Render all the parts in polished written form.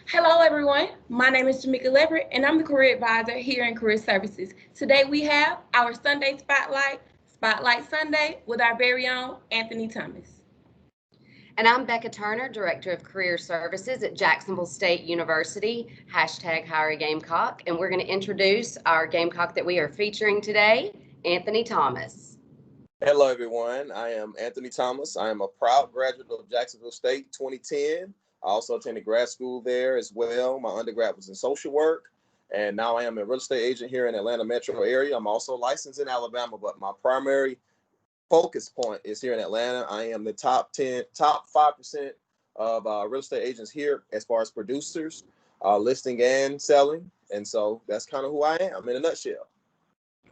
Hello, everyone. My name is Jamaica Leverett, and I'm the Career Advisor here in Career Services. Today, we have our Sunday Spotlight Sunday, with our very own Anthony Thomas. And I'm Becca Turner, Director of Career Services at Jacksonville State University, hashtag Hire a Gamecock. And we're going to introduce our Gamecock that we are featuring today, Anthony Thomas. Hello, everyone. I am Anthony Thomas. I am a proud graduate of Jacksonville State 2010. I also attended grad school there as well. My undergrad was in social work, and now I am a real estate agent here in Atlanta metro area. I'm also licensed in Alabama, but my primary focus point is here in Atlanta. I am the top 5% of real estate agents here as far as producers, listing and selling. And so that's kind of who I am in a nutshell.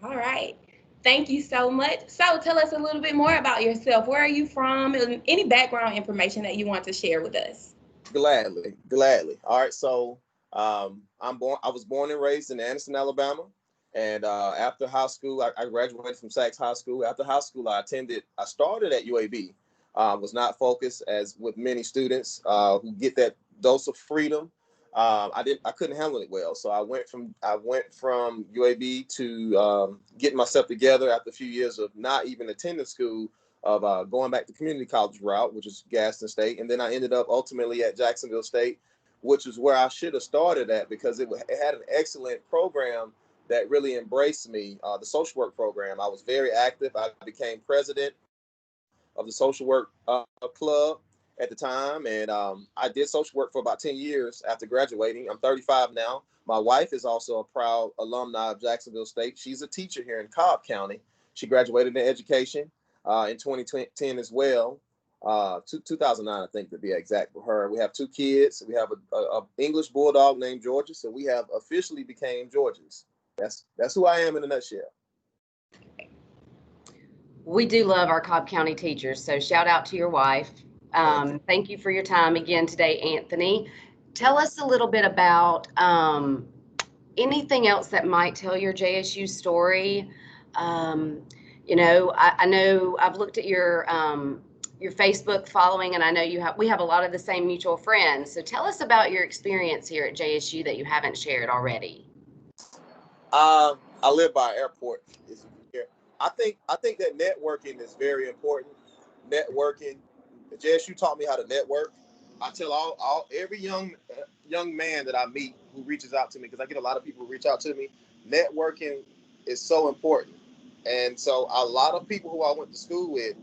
All right. Thank you so much. So tell us a little bit more about yourself. Where are you from, and any background information that you want to share with us? Gladly. All right. So I was born and raised in Anniston, Alabama. And after high school, I graduated from Sachs High School. After high school, I started at UAB. Was not focused as with many students who get that dose of freedom. I couldn't handle it well. So I went from UAB to getting myself together after a few years of not even attending school, of going back to community college route, which is Gaston State. And then I ended up ultimately at Jacksonville State, which is where I should have started at, because it had an excellent program that really embraced me, the social work program. I was very active. I became president of the social work club at the time. And I did social work for about 10 years after graduating. I'm 35 now. My wife is also a proud alumni of Jacksonville State. She's a teacher here in Cobb County. She graduated in education in 2010 as well. 2009, I think, to be exact, for her. We have two kids. We have a English bulldog named Georgia. So we have officially became Georges. That's who I am in a nutshell. We do love our Cobb County teachers, so shout out to your wife. Thank you for your time again today, Anthony. Tell us a little bit about anything else that might tell your JSU story. I know I've looked at your Facebook following, and I know we have a lot of the same mutual friends. So tell us about your experience here at JSU that you haven't shared already. I live by an airport. I think that networking is very important. Networking. JSU taught me how to network. I tell every young man that I meet who reaches out to me, because I get a lot of people who reach out to me, networking is so important. And so a lot of people who I went to school with,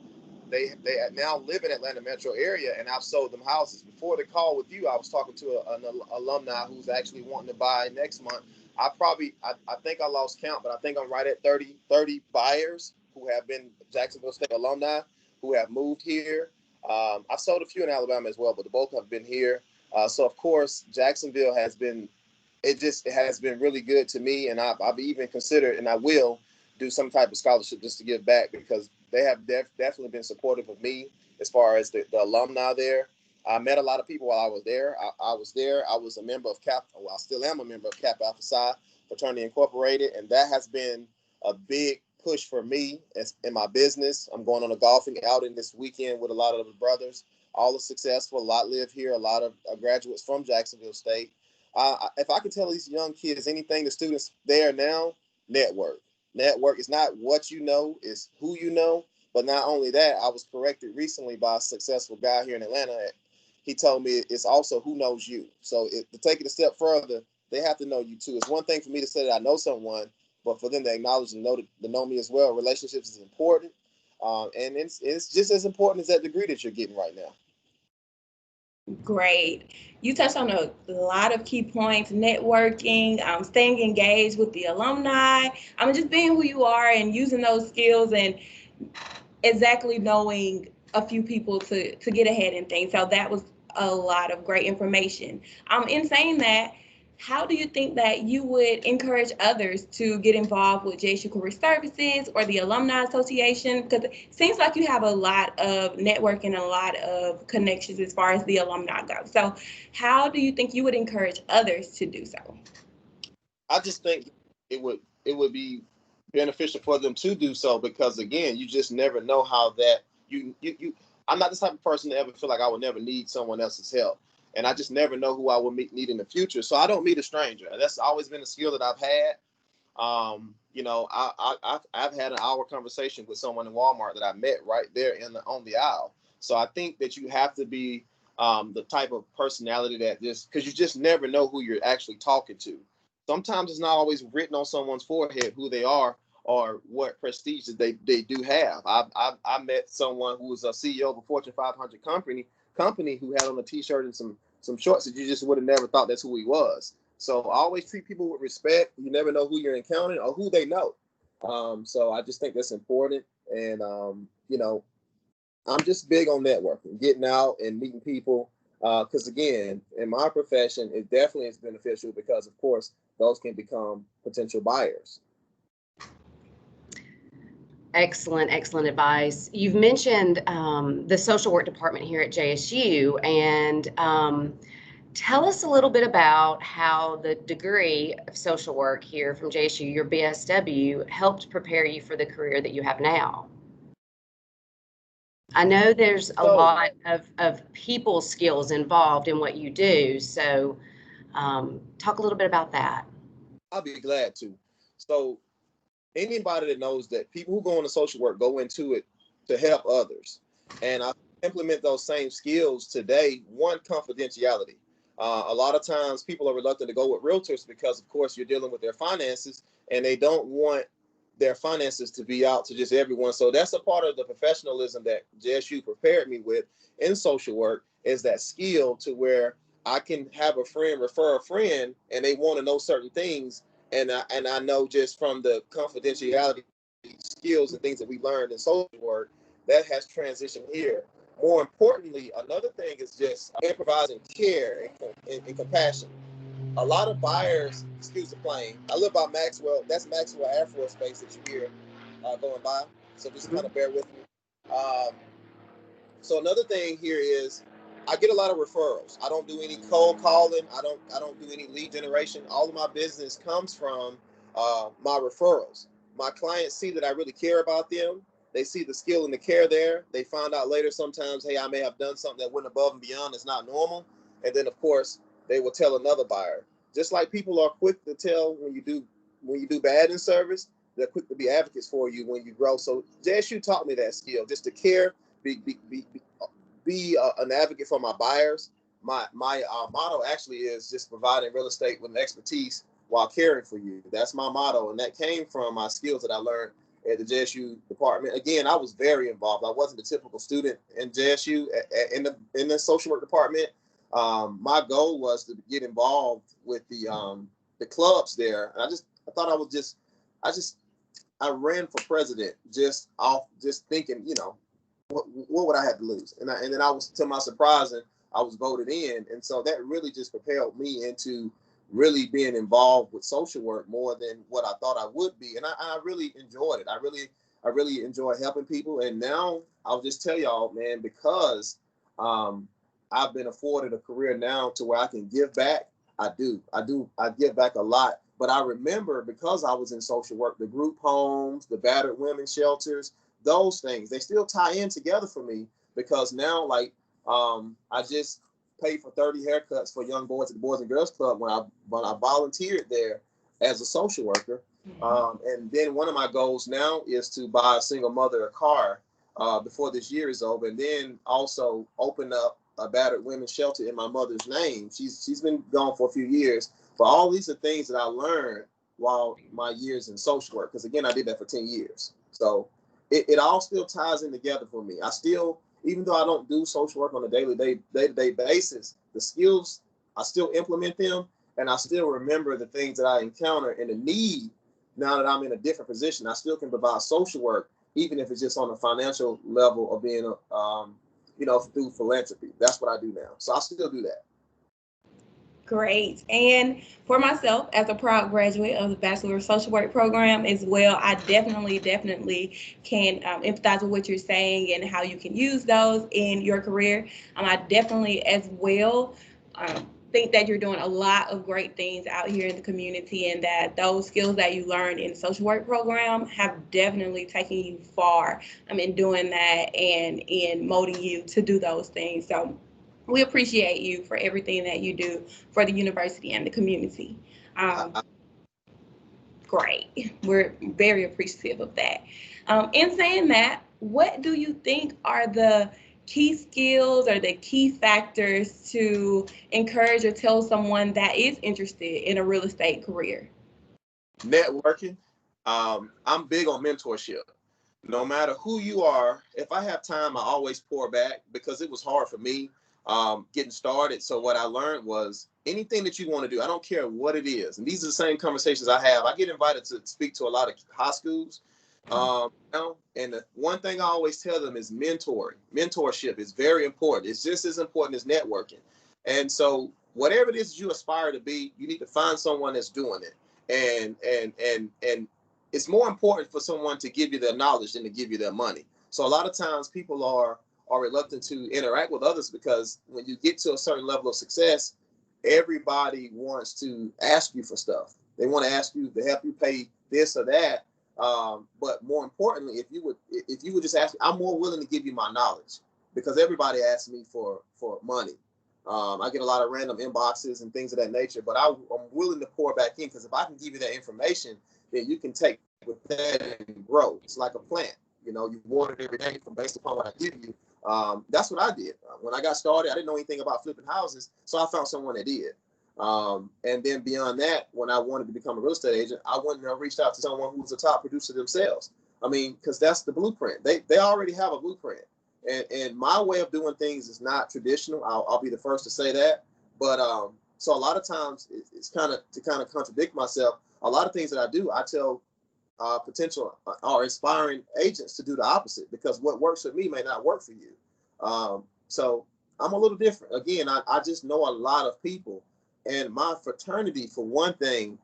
they now live in Atlanta metro area, and I've sold them houses. Before the call with you, I was talking to an alumni who's actually wanting to buy next month. I think I lost count, but I think I'm right at 30 buyers who have been Jacksonville State alumni who have moved here. I've sold a few in Alabama as well, but the bulk have been here. So of course, Jacksonville has been really good to me, and I've even considered, and I will do some type of scholarship just to give back, because they have definitely been supportive of me as far as the alumni there. I met a lot of people while I was there. I was a member of I still am a member of Kappa Alpha Psi Fraternity Incorporated, and that has been a big push for me in my business. I'm going on a golfing outing this weekend with a lot of the brothers. All are successful. A lot live here. A lot of graduates from Jacksonville State. If I could tell these young kids anything, the students there now, network. Network is not what you know, it's who you know. But not only that, I was corrected recently by a successful guy here in Atlanta. He told me it's also who knows you. So to take it a step further, they have to know you too. It's one thing for me to say that I know someone, but for them to acknowledge and know me as well. Relationships is important, and it's just as important as that degree that you're getting right now. Great. You touched on a lot of key points: networking, staying engaged with the alumni, just being who you are and using those skills, and exactly knowing a few people to get ahead in things. So that was a lot of great information. In saying that, how do you think that you would encourage others to get involved with JSU Career Services or the Alumni Association? Because it seems like you have a lot of networking and a lot of connections as far as the alumni go. So how do you think you would encourage others to do so? I just think it would be beneficial for them to do so, because again, you just never know how that I'm not the type of person to ever feel like I would never need someone else's help. and I just never know who I will meet in the future. So I don't meet a stranger. That's always been a skill that I've had. You know, I've had an hour conversation with someone in Walmart that I met right there on the aisle. So I think that you have to be the type of personality that just, because you just never know who you're actually talking to. Sometimes it's not always written on someone's forehead who they are or what prestige that they do have. I met someone who was a CEO of a Fortune 500 company who had on a T-shirt and some shorts that you just would have never thought that's who he was. So I always treat people with respect. You never know who you're encountering or who they know. So I just think that's important. And, you know, I'm just big on networking, getting out and meeting people. Because again, in my profession, it definitely is beneficial because, of course, those can become potential buyers. Excellent, excellent advice. You've mentioned the social work department here at JSU, and tell us a little bit about how the degree of social work here from JSU, your BSW, helped prepare you for the career that you have now. I know there's a lot of people skills involved in what you do, so talk a little bit about that. I'll be glad to. So anybody that knows that people who go into social work go into it to help others. And I implement those same skills today. One, confidentiality. A lot of times people are reluctant to go with realtors because, of course, you're dealing with their finances and they don't want their finances to be out to just everyone. So that's a part of the professionalism that JSU prepared me with in social work, is that skill to where I can have a friend refer a friend and they want to know certain things. And I know just from the confidentiality skills and things that we learned in social work, that has transitioned here. More importantly, another thing is just improvising care and compassion. A lot of buyers, excuse the plane, I live by Maxwell. That's Maxwell Air Force Base that you hear going by. So just kind of bear with me. So another thing here is I get a lot of referrals. I don't do any cold calling. I don't do any lead generation. All of my business comes from my referrals. My clients see that I really care about them. They see the skill and the care there. They find out later sometimes, hey, I may have done something that went above and beyond that's not normal. And then of course they will tell another buyer. Just like people are quick to tell when you do bad in service, they're quick to be advocates for you when you grow. So JSU taught me that skill, just to care, be an advocate for my buyers. My motto actually is just providing real estate with an expertise while caring for you. That's my motto, and that came from my skills that I learned at the JSU department. Again, I was very involved. I wasn't a typical student in JSU in the social work department. My goal was to get involved with the clubs there, and I ran for president just thinking, you know, what would I have to lose? And then I was, to my surprise, and I was voted in. And so that really just propelled me into really being involved with social work more than what I thought I would be. And I really enjoyed it. I really enjoy helping people. And now I'll just tell y'all, man, because I've been afforded a career now to where I can give back. I give back a lot. But I remember, because I was in social work, the group homes, the battered women's shelters, those things, they still tie in together for me, because now, like, I just paid for 30 haircuts for young boys at the Boys and Girls Club when I volunteered there as a social worker. And then one of my goals now is to buy a single mother a car before this year is over, and then also open up a battered women's shelter in my mother's name. She's been gone for a few years, but all these are things that I learned while my years in social work, because again, I did that for 10 years. So it all still ties in together for me. I still, even though I don't do social work on a day-to-day basis, the skills, I still implement them, and I still remember the things that I encounter and the need. Now that I'm in a different position, I still can provide social work, even if it's just on a financial level of being, through philanthropy. That's what I do now. So I still do that. Great. And for myself, as a proud graduate of the Bachelor of Social Work program as well, I definitely can empathize with what you're saying and how you can use those in your career. I definitely as well think that you're doing a lot of great things out here in the community, and that those skills that you learned in the social work program have definitely taken you far in doing that and in molding you to do those things. So we appreciate you for everything that you do for the university and the community. Great. We're very appreciative of that. In saying that, what do you think are the key skills or the key factors to encourage or tell someone that is interested in a real estate career? Networking. I'm big on mentorship. No matter who you are, if I have time, I always pour back because it was hard for me getting started. So what I learned was anything that you want to do, I don't care what it is. And these are the same conversations I have. I get invited to speak to a lot of high schools. And the one thing I always tell them is mentoring. Mentorship is very important. It's just as important as networking. And so whatever it is you aspire to be, you need to find someone that's doing it. And it's more important for someone to give you their knowledge than to give you their money. So a lot of times people are reluctant to interact with others because when you get to a certain level of success, everybody wants to ask you for stuff. They want to ask you to help you pay this or that. But more importantly, if you would just ask me, I'm more willing to give you my knowledge because everybody asks me for money. I get a lot of random inboxes and things of that nature, but I'm willing to pour back in because if I can give you that information, then you can take with that and grow. It's like a plant. You know, you water it every day from based upon what I give you. That's what I did. When I got started, I didn't know anything about flipping houses, so I found someone that did. And then beyond that, when I wanted to become a real estate agent, I went and reached out to someone who was a top producer themselves. I mean, because that's the blueprint. They already have a blueprint. And my way of doing things is not traditional. I'll be the first to say that. But so a lot of times it's kind of contradict myself. A lot of things that I do, I tell potential or inspiring agents to do the opposite because what works for me may not work for you. So I'm a little different. Again, I just know a lot of people, and my fraternity, for one thing,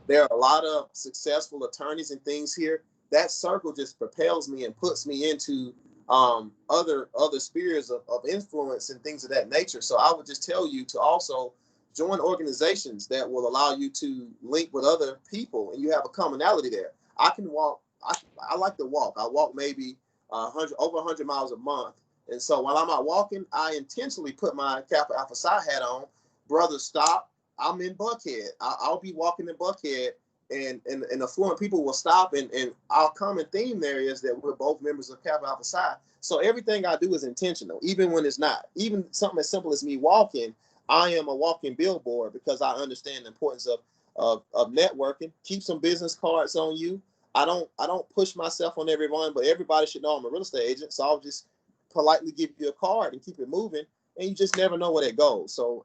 there are a lot of successful attorneys and things here. That circle just propels me and puts me into other spheres of influence and things of that nature. So I would just tell you to also join organizations that will allow you to link with other people and you have a commonality there. I can walk. I like to walk. I walk maybe over 100 miles a month. And so while I'm out walking, I intentionally put my Kappa Alpha Psi hat on. Brothers, stop. I'm in Buckhead. I'll be walking in Buckhead, and affluent people will stop. And our common theme there is that we're both members of Kappa Alpha Psi. So everything I do is intentional, even when it's not. Even something as simple as me walking, I am a walking billboard because I understand the importance of networking. Keep some business cards on you. I don't push myself on everyone, but everybody should know I'm a real estate agent. So I'll just politely give you a card and keep it moving, and you just never know where it goes. So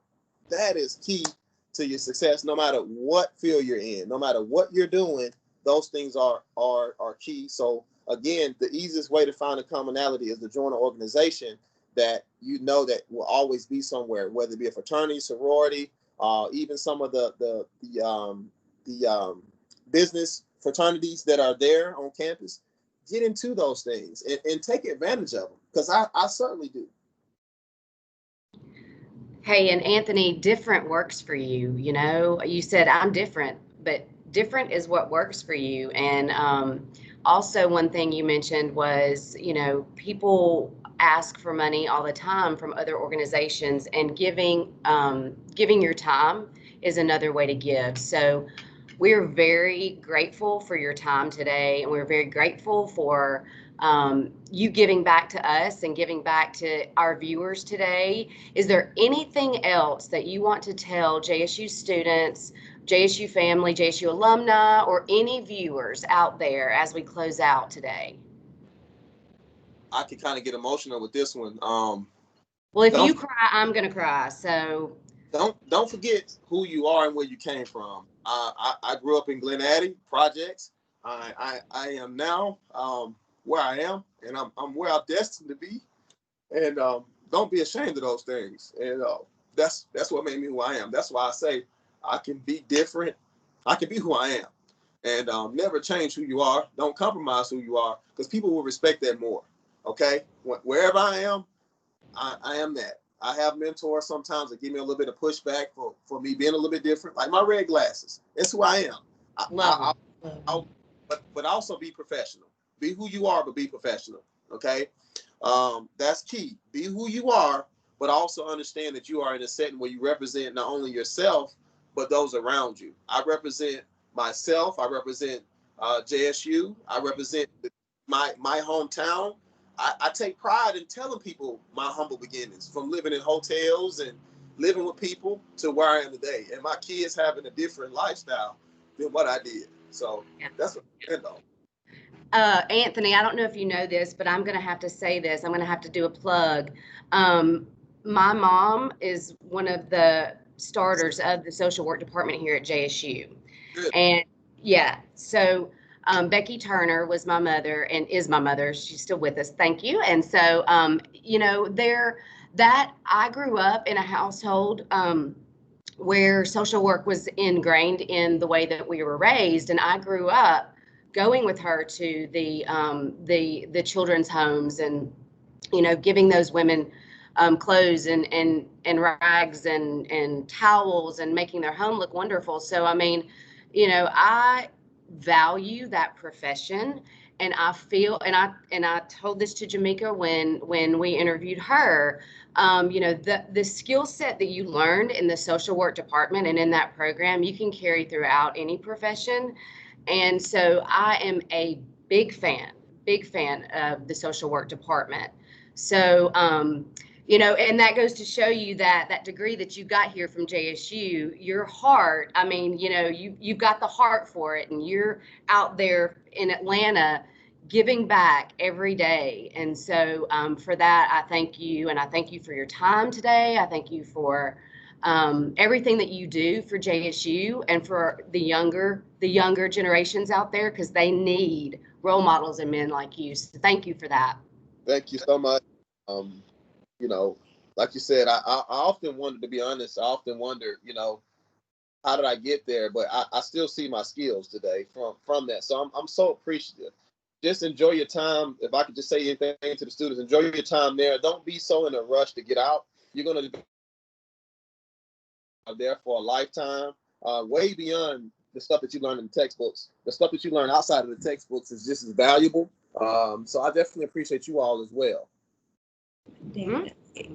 that is key to your success, no matter what field you're in, no matter what you're doing. Those things are key. So again, the easiest way to find a commonality is to join an organization that you know that will always be somewhere, whether it be a fraternity, sorority, even some of the business fraternities that are there on campus. Get into those things and take advantage of them, because I certainly do. Hey, and Anthony, different works for you. You know, you said I'm different, but different is what works for you. And also one thing you mentioned was, you know, people ask for money all the time from other organizations, and giving your time is another way to give. So we're very grateful for your time today, and we're very grateful for you giving back to us and giving back to our viewers today. Is there anything else that you want to tell JSU students, JSU family, JSU alumni, or any viewers out there as we close out today? I could kind of get emotional with this one. Well, if you cry, I'm gonna cry. So don't forget who you are and where you came from. I grew up in Glen Addy projects. I am now where I am, and I'm where I'm destined to be. And don't be ashamed of those things. And that's what made me who I am. That's why I say I can be different. I can be who I am, and never change who you are. Don't compromise who you are, because people will respect that more. Okay, wherever I am that. I have mentors sometimes that give me a little bit of pushback for me being a little bit different, like my red glasses. It's who I am. But also be professional. Be who you are, but be professional. Okay, that's key. Be who you are, but also understand that you are in a setting where you represent not only yourself, but those around you. I represent myself. I represent JSU. I represent my hometown. I take pride in telling people my humble beginnings, from living in hotels and living with people to where I am today. And my kids having a different lifestyle than what I did. So that's what I end on. Anthony, I don't know if you know this, but I'm going to have to say this. I'm going to have to do a plug. My mom is one of the starters of the social work department here at JSU. Good. And yeah, so Becky Turner was my mother and is my mother. She's still with us. Thank you. And so, you know, that I grew up in a household where social work was ingrained in the way that we were raised. And I grew up going with her to the children's homes and, you know, giving those women clothes and rags and towels and making their home look wonderful. So, I mean, you know, I value that profession, and I feel, and I told this to Jamaica when we interviewed her, you know, the skill set that you learned in the social work department and in that program, you can carry throughout any profession. And so I am a big fan of the social work department. So, you know, and that goes to show you that degree that you got here from JSU, your heart, I mean, you know, you've got the heart for it, and you're out there in Atlanta giving back every day. And so for that, I thank you. And I thank you for your time today. I thank you for everything that you do for JSU and for the younger generations out there, because they need role models and men like you. So thank you for that. Thank you so much. You know, like you said, I often wonder, to be honest, I often wonder, you know, how did I get there? But I still see my skills today from that. So I'm so appreciative. Just enjoy your time. If I could just say anything to the students, enjoy your time there. Don't be so in a rush to get out. You're going to be there for a lifetime, way beyond the stuff that you learn in the textbooks. The stuff that you learn outside of the textbooks is just as valuable. So I definitely appreciate you all as well.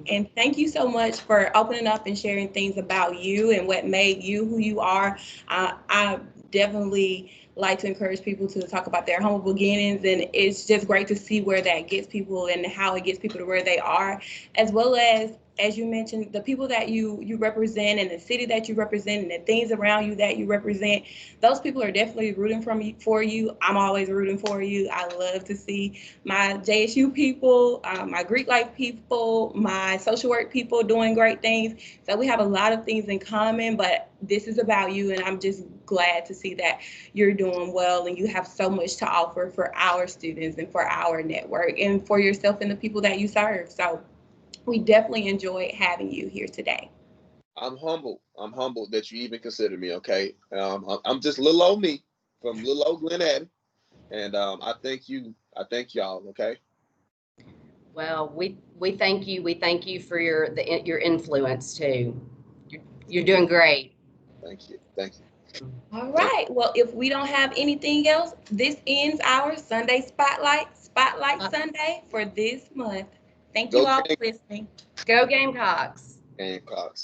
And thank you so much for opening up and sharing things about you and what made you who you are. I definitely like to encourage people to talk about their humble beginnings, and it's just great to see where that gets people and how it gets people to where they are, as well as you mentioned, the people that you represent and the city that you represent and the things around you that you represent. Those people are definitely rooting for you. I'm always rooting for you. I love to see my JSU people, my Greek life people, my social work people doing great things. So we have a lot of things in common, but this is about you, and I'm just glad to see that you're doing well and you have so much to offer for our students and for our network and for yourself and the people that you serve. So we definitely enjoyed having you here today. I'm humbled. I'm humbled that you even consider me. Okay, I'm just little old me from little old Glen Addy, and I thank you. I thank y'all. Okay. Well, we thank you. We thank you for your influence too. You're doing great. Thank you. Thank you. All right. Well, if we don't have anything else, this ends our Sunday Spotlight Sunday for this month. Thank you all for listening. Go Gamecocks. Gamecocks.